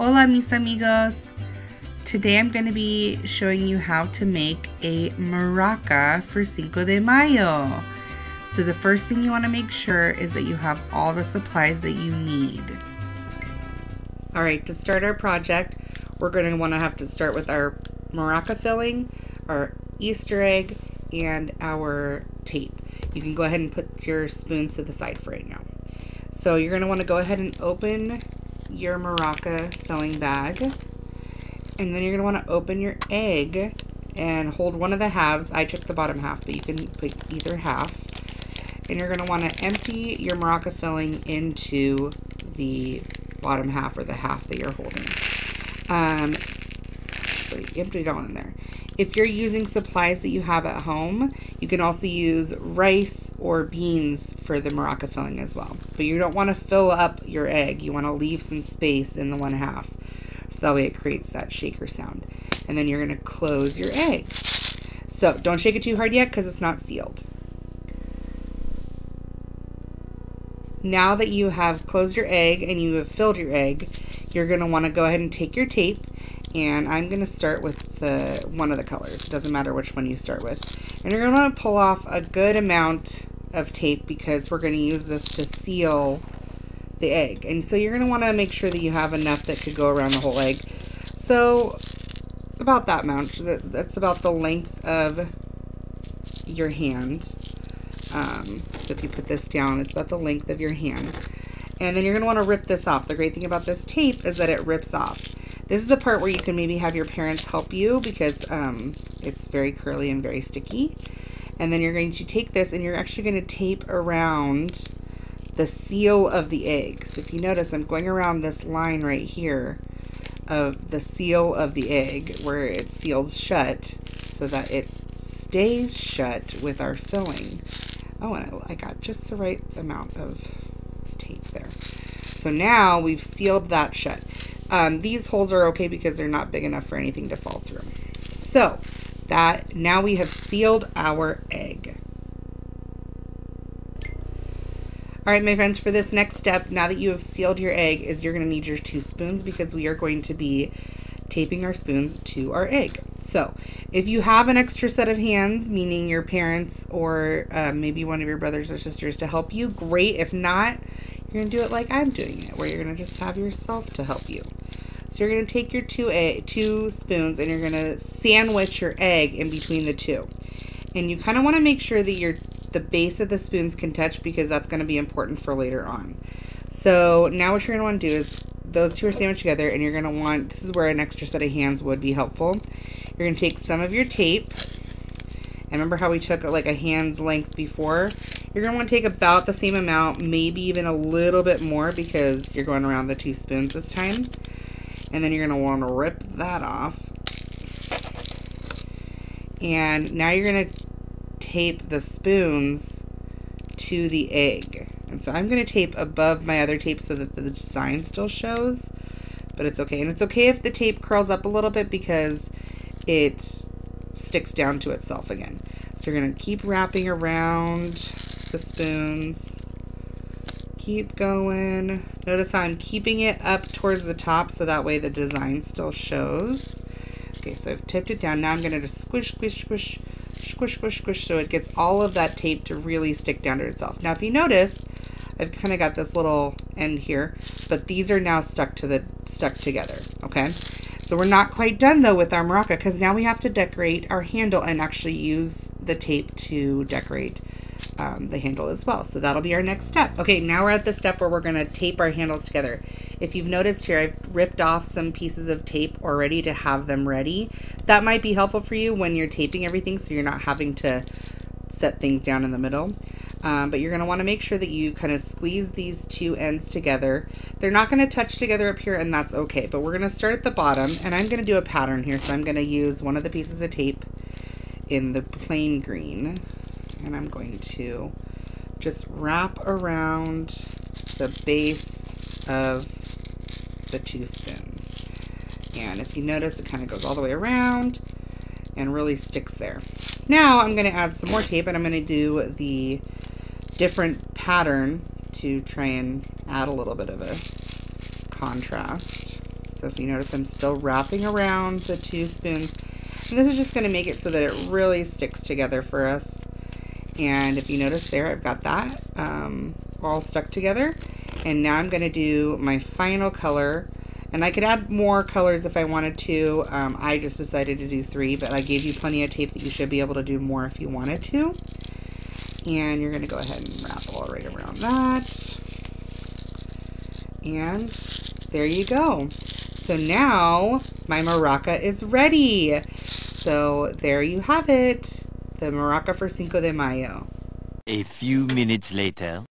Hola mis amigos! Today I'm going to be showing you how to make a maraca for Cinco de Mayo. So the first thing you want to make sure is that you have all the supplies that you need. Alright, to start our project, we're going to have to start with our maraca filling, our Easter egg, and our tape. You can go ahead and put your spoons to the side for right now. So you're going to want to go ahead and open your maraca filling bag, and then you're going to want to open your egg and hold one of the halves. I took the bottom half, but you can put either half. And you're going to want to empty your maraca filling into the bottom half, or the half that you're holding. So you empty it all in there. If you're using supplies that you have at home, you can also use rice or beans for the maraca filling as well. But you don't want to fill up your egg. You want to leave some space in the one half, so that way it creates that shaker sound. And then you're going to close your egg. So don't shake it too hard yet because it's not sealed. Now that you have closed your egg and you have filled your egg, you're going to want to go ahead and take your tape, and I'm going to start with one of the colors. It doesn't matter which one you start with. And you're going to want to pull off a good amount of tape because we're going to use this to seal the egg. And so you're going to want to make sure that you have enough that could go around the whole egg. So about that amount. That's about the length of your hand. So if you put this down, it's about the length of your hand. And then you're going to want to rip this off. The great thing about this tape is that it rips off. This is a part where you can maybe have your parents help you because it's very curly and very sticky. And then you're going to take this and you're actually going to tape around the seal of the egg. So if you notice, I'm going around this line right here of the seal of the egg where it seals shut so that it stays shut with our filling. Oh, and I got just the right amount of tape there. So now we've sealed that shut. These holes are okay because they're not big enough for anything to fall through. So that now we have sealed our egg. All right, my friends, for this next step, now that you have sealed your egg, is you're going to need your 2 spoons because we are going to be taping our spoons to our egg. So if you have an extra set of hands, meaning your parents or maybe one of your brothers or sisters to help you, great. If not, you're going to do it like I'm doing it, where you're going to just have yourself to help you. So you're going to take your 2 spoons and you're going to sandwich your egg in between the 2. And you kind of want to make sure that the base of the spoons can touch because that's going to be important for later on. So now what you're going to want to do is those 2 are sandwiched together, and you're going to want, this is where an extra set of hands would be helpful. You're going to take some of your tape, and remember how we took like a hand's length before? You're going to want to take about the same amount, maybe even a little bit more because you're going around the 2 spoons this time. And then you're going to want to rip that off. And now you're going to tape the spoons to the egg. And so I'm going to tape above my other tape so that the design still shows, but it's okay. And it's okay if the tape curls up a little bit because it sticks down to itself again. So you're going to keep wrapping around the spoons. Keep going. Notice how I'm keeping it up towards the top so that way the design still shows. Okay, so I've tipped it down. Now I'm going to just squish, squish, squish, squish, squish, squish, so it gets all of that tape to really stick down to itself. Now if you notice, I've kind of got this little end here, but these are now stuck together, okay? So we're not quite done though with our maraca because now we have to decorate our handle and actually use the tape to decorate the handle as well. So that'll be our next step. Okay, now we're at the step where we're going to tape our handles together. If you've noticed here, I've ripped off some pieces of tape already to have them ready. That might be helpful for you when you're taping everything so you're not having to set things down in the middle. But you're going to want to make sure that you kind of squeeze these 2 ends together. They're not going to touch together up here, and that's okay. But we're going to start at the bottom, and I'm going to do a pattern here. So I'm going to use one of the pieces of tape in the plain green, and I'm going to just wrap around the base of the 2 spoons. And if you notice, it kind of goes all the way around and really sticks there. Now I'm going to add some more tape, and I'm going to do the different pattern to try and add a little bit of a contrast. So if you notice, I'm still wrapping around the 2 spoons. And this is just going to make it so that it really sticks together for us. And if you notice there, I've got that all stuck together. And now I'm going to do my final color. And I could add more colors if I wanted to. I just decided to do 3, but I gave you plenty of tape that you should be able to do more if you wanted to. And you're going to go ahead and wrap all right around that. And there you go. So now my maraca is ready. So there you have it. The maraca for Cinco de Mayo. A few minutes later.